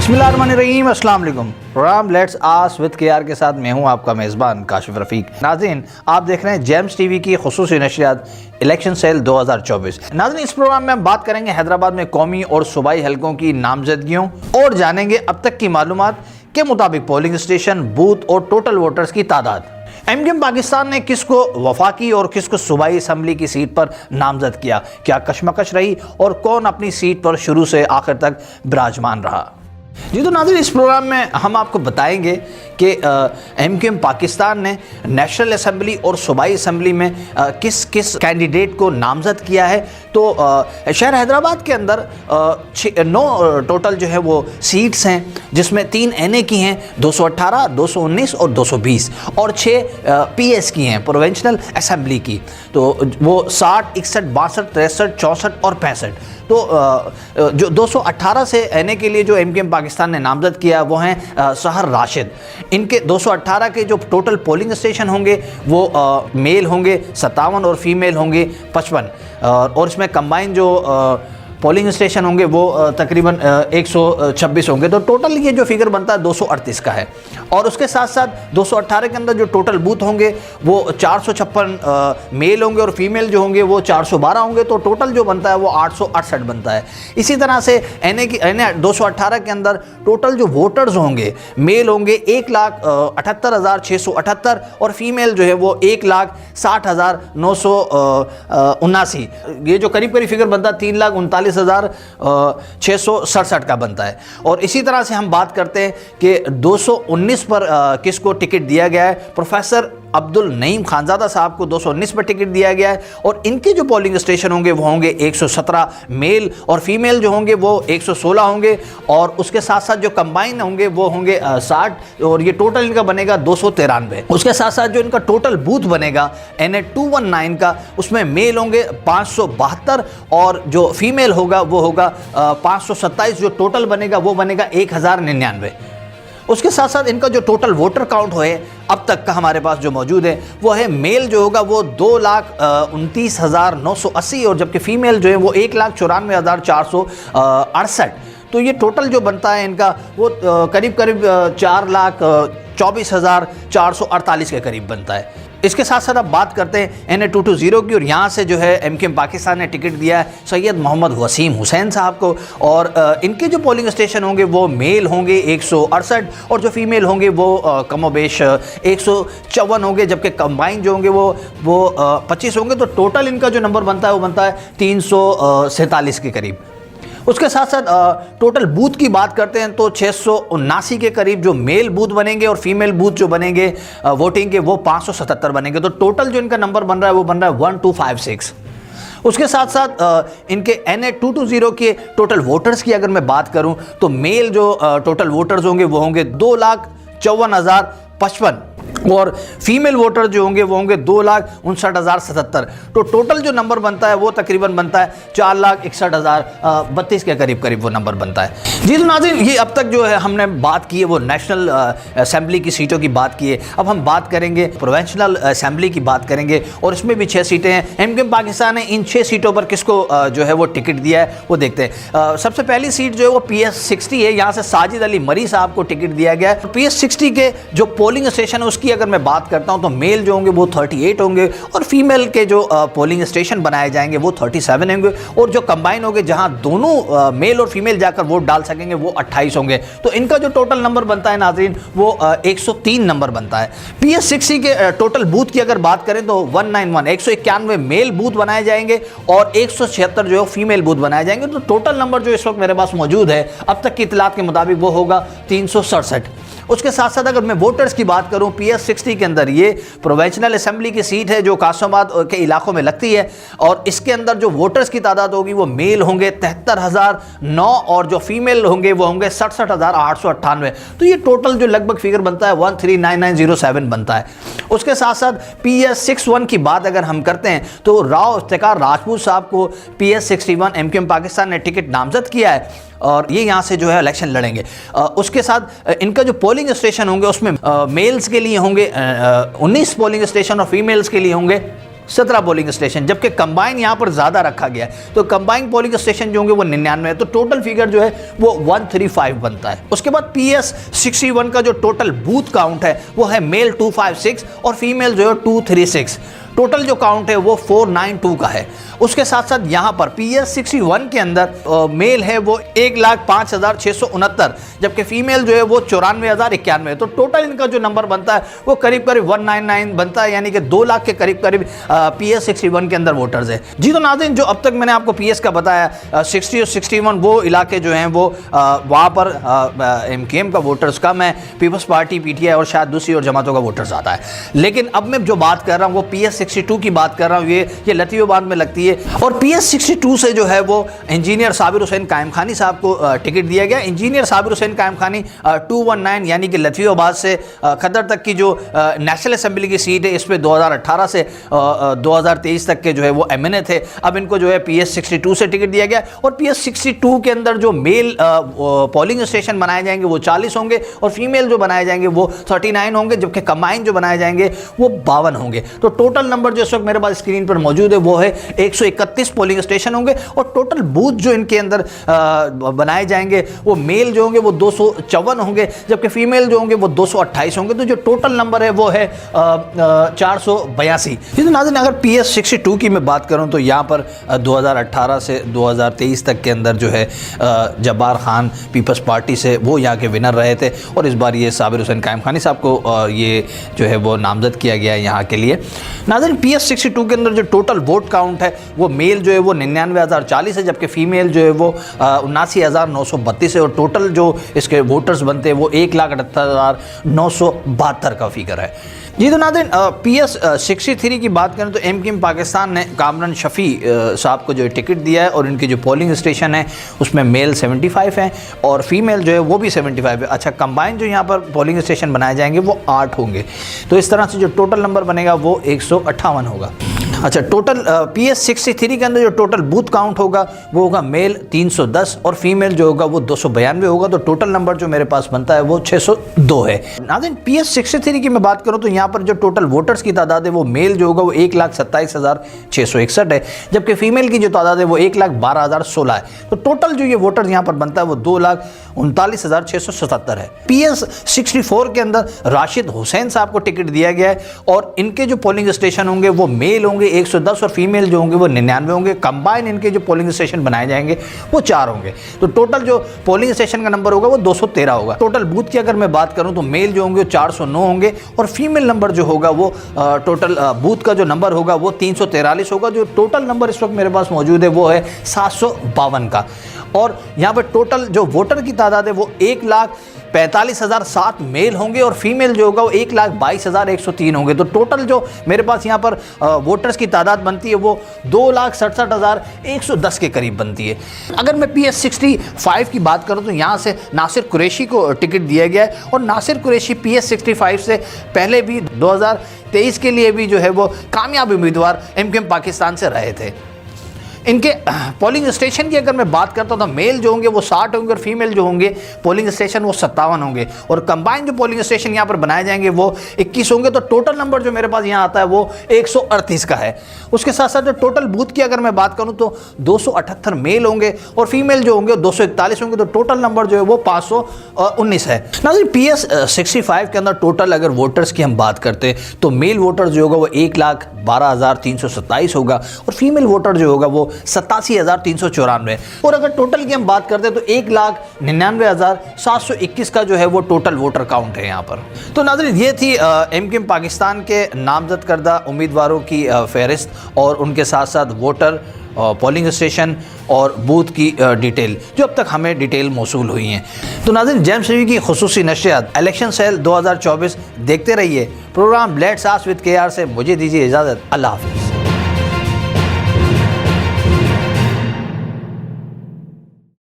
बिस्मिल्लाहिर्रहमानिर्रहीम, अस्सलाम वालेकुम। Program let's ask with KR के साथ मैं हूं आपका मेज़बान काशिफ रफ़ीक। नाज़रीन, आप देख रहे हैं जेम्स टीवी की खुसूसी नशरियात इलेक्शन सेल 2024। नाज़रीन, इस प्रोग्राम में हम बात करेंगे हैदराबाद में कौमी और सूबाई हलकों की नामजदगियों और जानेंगे अब तक की मालूमात के मुताबिक पोलिंग स्टेशन, बूथ और टोटल वोटर्स की तादाद। एमकेएम पाकिस्तान ने किसको वफाकी और किसको सूबाई असम्बली की सीट पर नामजद किया, क्या कशमकश रही और कौन अपनी सीट पर शुरू से आखिर तक विराजमान रहा। जी तो नाज़रीन, इस प्रोग्राम में हम आपको बताएंगे कि एमकेएम पाकिस्तान ने नेशनल असम्बली और सूबाई असम्बली में किस किस कैंडिडेट को नामज़द किया है। तो शहर हैदराबाद के अंदर 9 टोटल जो है वो सीट्स हैं, जिसमें 3 एनए की हैं, 218, 219 और 220, और 6 पीएस की हैं, प्रोविंशियल असम्बली की। तो वो 60, 61, 62, 63, 64 और 65। तो जो 218 से एनए के लिए जो एमकेएम पाकिस्तान ने नामज़द किया वो हैं सहर राशिद। इनके 218 के जो टोटल पोलिंग स्टेशन होंगे वो मेल होंगे 57 और फीमेल होंगे 55, और इसमें कंबाइन जो पोलिंग स्टेशन होंगे वो तकरीबन 126 होंगे। तो टोटल ये जो फिगर बनता है 238 का है। और उसके साथ साथ 218 के अंदर जो टोटल बूथ होंगे वो 456 मेल होंगे और फीमेल जो होंगे वो 412 होंगे। तो टोटल जो बनता है वो 868 बनता है। इसी तरह से एनए 218 के अंदर टोटल जो वोटर्स होंगे, मेल होंगे 1,78,678 और फीमेल जो है वो 1,60,979। ये जो करीब करीब फिगर बनता है 3,39,667 का बनता है। और इसी तरह से हम बात करते हैं कि 219 पर किसको टिकट दिया गया है। प्रोफेसर अब्दुल नईम खानजादा साहब को 219 पर टिकट दिया गया है। और इनके जो पोलिंग स्टेशन होंगे वो होंगे 117 मेल, और फीमेल जो होंगे वो 116 होंगे। और उसके साथ साथ जो कंबाइन होंगे वो होंगे 60, और ये टोटल इनका बनेगा 293। उसके साथ साथ जो इनका टोटल बूथ बनेगा NA 219 का, उसमें मेल होंगे 572 और जो फीमेल होगा वो होगा 527। जो टोटल बनेगा वो बनेगा 1099। उसके साथ साथ इनका जो टोटल वोटर काउंट है अब तक का हमारे पास जो मौजूद है वो है, मेल जो होगा वो 2,29,980, और जबकि फ़ीमेल जो है वो 1,94,468। तो ये टोटल जो बनता है इनका वो करीब करीब 4,24,448 के करीब बनता है। इसके साथ साथ अब बात करते हैं NA 220 की, और यहाँ से जो है एमकेएम पाकिस्तान ने टिकट दिया है सैयद मोहम्मद वसीम हुसैन साहब को। और इनके जो पोलिंग स्टेशन होंगे वो मेल होंगे 168 और जो फीमेल होंगे वो कमोबेश 154 होंगे, जबकि कंबाइन जो होंगे वो 25 होंगे। तो टोटल इनका जो नंबर बनता है वो बनता है 347 के करीब। उसके साथ साथ टोटल बूथ की बात करते हैं तो 679 के करीब जो मेल बूथ बनेंगे, और फीमेल बूथ जो बनेंगे वोटिंग के वो 577 बनेंगे। तो टोटल जो इनका नंबर बन रहा है वो बन रहा है 1256। उसके साथ साथ इनके NA 220 के टोटल वोटर्स की अगर मैं बात करूं तो मेल जो टोटल वोटर्स होंगे वो होंगे 2,54,055, और फीमेल वोटर जो होंगे वो होंगे 2,59,077। तो टोटल जो नंबर बनता है वो तकरीबन बनता है 4,61,032 के करीब करीब वो नंबर बनता है। जी तो नाज़रीन, ये अब तक जो है हमने बात की है वो नेशनल असेंबली की सीटों की बात की है। अब हम बात करेंगे प्रोविंशियल असेंबली की बात करेंगे, और इसमें भी 6 सीटें हैं। एमकेएम पाकिस्तान ने इन 6 सीटों पर किसको जो है वो टिकट दिया है वो देखते हैं। सबसे पहली सीट जो है वो PS 60 है। यहाँ से साजिद अली मरी साहब को टिकट दिया गया है। PS 60 के जो पोलिंग स्टेशन है उसकी अगर मैं बात करता हूं तो मेल जो होंगे वो 38 होंगे, और फीमेल के जो पोलिंग स्टेशन बनाए जाएंगे वो 37 होंगे, और जो कंबाइन होंगे जहां दोनों मेल और फीमेल जाकर वोट डाल सकेंगे वो 28 होंगे। तो इनका जो टोटल नंबर बनता है नाज़रीन वो 103 नंबर बनता है। PS 60 के टोटल बूथ की अगर बात करें तो 191 मेल बूथ बनाए जाएंगे और 176 जो है फीमेल बूथ बनाए जाएंगे। तो टोटल नंबर जो इस वक्त मेरे पास मौजूद है अब तक की इतलात के मुताबिक वो होगा 367। उसके साथ साथ अगर मैं वोटर्स की बात करूं PS 60 के अंदर, ये प्रोविंशियल असेंबली की सीट है जो कासमाबाद के इलाकों में लगती है, और इसके अंदर जो वोटर्स की तादाद होगी वो मेल होंगे 73,009 और जो फीमेल होंगे वो होंगे 67,898। तो ये टोटल जो लगभग फिगर बनता है 139907 बनता है। उसके साथ साथ PS 61 की बात अगर हम करते हैं तो राव इफ्तिकार राजपूत साहब को PS 61 एमकेएम पाकिस्तान ने टिकट नामजद किया है, और ये यहाँ से जो है इलेक्शन लड़ेंगे। उसके साथ इनका जो पोलिंग स्टेशन होंगे उसमें मेल्स के लिए होंगे 19 पोलिंग स्टेशन और फीमेल्स के लिए होंगे 17 पोलिंग स्टेशन, जबकि कंबाइन यहाँ पर ज़्यादा रखा गया है। तो कंबाइन पोलिंग स्टेशन जो होंगे वो 99 है, तो टोटल फिगर जो है वो 135 बनता है। उसके बाद PS 61 का जो टोटल बूथ काउंट है वो है मेल 256 और फीमेल जो है 236। टोटल जो काउंट है वो 492 का है। उसके साथ साथ यहाँ पर PS 61 के अंदर मेल है वो 1,05,669, जबकि फीमेल जो है वो 94,091 है। तो टोटल इनका जो नंबर बनता है वो करीब करीब 199 बनता है, यानी कि 2 लाख के करीब करीब PS 61 के अंदर वोटर्स है जी। तो नाज़रीन, जो अब तक मैंने आपको PS का बताया 60 और 61 वो इलाके जो हैं वो वहाँ पर MKM का वोटर्स कम है, पीपल्स पार्टी PTI और शायद दूसरी और जमातों का वोटर ज़्यादा है। लेकिन अब मैं जो बात कर रहा हूँ वो PS 62 की बात कर रहा हूँ। ये लतीफ़ाबाद में लगती है और PS 62 से जो है वो इंजीनियर साबिर हुसैन कायम खानी साहब को टिकट दिया गया। इंजीनियर साबिर हुसैन कायम खानी 219 यानी कि लतीफ़ाबाद से खदर तक की जो नेशनल असेंबली की सीट है, इस पर 2018 से 2023 तक के जो है वो MNA थे। अब इनको जो है PS 62 से टिकट दिया गया और PS 62 के अंदर जो मेल पोलिंग स्टेशन बनाए जाएंगे वो 40 होंगे और फीमेल जो बनाए जाएंगे वो 39 होंगे, जबकि कंबाइन जो बनाए जाएंगे वो 52 होंगे। तो टोटल नंबर जो इस वक्त मेरे पास स्क्रीन पर मौजूद है वो है 131 पोलिंग स्टेशन होंगे और टोटल बूथ जो इनके अंदर बनाए जाएंगे वो मेल जो होंगे वो 254 होंगे, जबकि फीमेल जो होंगे वो 228 होंगे। तो जो टोटल नंबर है वो है 482। तो नाज़रीन, अगर PS 62 की मैं बात करूं तो यहाँ पर 2018 से 2023 तक के अंदर जो है जब्बार खान पीपल्स पार्टी से वो यहाँ के विनर रहे थे और इस बार ये साबिर हुसैन कायम खानी साहब को ये जो है वो नामजद किया गया है यहाँ के लिए। नाज़रीन, PS 62 के अंदर जो टोटल वोट काउंट है वो मेल जो है वो 99,040 है, जबकि फीमेल जो है वो 79,932 है और टोटल जो इसके वोटर्स बनते हैं वो 1,78,972 का फिगर है जी। तो नाज़रीन, PS 63 की बात करें तो MKM पाकिस्तान ने कामरान शफ़ी साहब को जो टिकट दिया है और इनकी जो पोलिंग स्टेशन है उसमें मेल 75 हैं और फीमेल जो है वो भी 75 है। अच्छा, कंबाइन जो यहाँ पर पोलिंग स्टेशन बनाए जाएंगे वो 8 होंगे। तो इस तरह से जो टोटल नंबर बनेगा वो 158 होगा। अच्छा, टोटल PS 63 के अंदर जो टोटल बूथ काउंट होगा वो होगा मेल 310 और फीमेल जो होगा वो 292 होगा। तो टोटल नंबर जो मेरे पास बनता है वो 602 है। नाज़रीन, PS 63 की मैं बात करूं तो यहाँ पर जो टोटल वोटर्स की तादाद है वो मेल जो होगा वो 1,27,661 है, जबकि फीमेल की जो तादाद है वो 1,12,016 है। तो टोटल जो ये वोटर्स यहाँ पर बनता है वो 2,39,677 है। PS 64 के अंदर राशिद हुसैन साहब को टिकट दिया गया है और इनके जो पोलिंग स्टेशन होंगे वो मेल होंगे 110 और फीमेल जो होंगे वो 99 होंगे। कंबाइन इनके जो पोलिंग स्टेशन बनाए जाएंगे वो 4 होंगे। तो टोटल जो पोलिंग स्टेशन का नंबर होगा वो 213 होगा। टोटल बूथ की अगर मैं बात करूं तो मेल जो होंगे 409 होंगे और फीमेल नंबर जो होगा वो टोटल बूथ का जो नंबर होगा वो 343 होगा। जो टोटल नंबर इस वक्त मेरे पास मौजूद है वो है 752 का और यहाँ पर टोटल जो वोटर की तादाद है वो 1,45,007 मेल होंगे और फीमेल जो होगा वो 1,22,103 होंगे। तो टोटल जो मेरे पास यहाँ पर वोटर्स की तादाद बनती है वो 2,67,110 के करीब बनती है। अगर मैं PS 65 की बात करूँ तो यहाँ से नासिर कुरैशी को टिकट दिया गया है और नासिर कुरैशी PS 65 से पहले भी 2023 के लिए भी जो है वो कामयाब उम्मीदवार MKM पाकिस्तान से रहे थे। इनके पोलिंग स्टेशन की अगर मैं बात करता हूँ तो मेल जो होंगे वो 60 होंगे और फीमेल जो होंगे पोलिंग स्टेशन वो 57 होंगे और कंबाइन जो पोलिंग स्टेशन यहाँ पर बनाए जाएंगे वो 21 होंगे। तो टोटल नंबर जो मेरे पास यहाँ आता है वो 138 का है। उसके साथ साथ जो टोटल बूथ की अगर मैं बात करूँ तो 278 मेल होंगे और फीमेल जो होंगे 241 होंगे। तो टोटल नंबर जो है वो 519 है। नाज़रीन, PS 65 के अंदर टोटल अगर वोटर्स की हम बात करते हैं तो मेल वोटर जो होगा वो 1,12,327 होगा और फीमेल वोटर जो होगा वो 87,394 और अगर टोटल की हम बात करते हैं तो 1,99,721 का जो है वो टोटल वोटर काउंट है यहाँ पर। तो नाज़रीन, ये थी MKM पाकिस्तान के नामजद करदा उम्मीदवारों की फहरिस्त और उनके साथ साथ वोटर पोलिंग स्टेशन और बूथ की डिटेल जो अब तक हमें डिटेल मौसूल हुई हैं। तो नाज़रीन, जेम्स टीवी की खुसूसी नशरियात इलेक्शन सेल 2024 देखते रहिए। Program let's ask with KR से मुझे दीजिए इजाज़त। अल्लाह हाफ़िज़।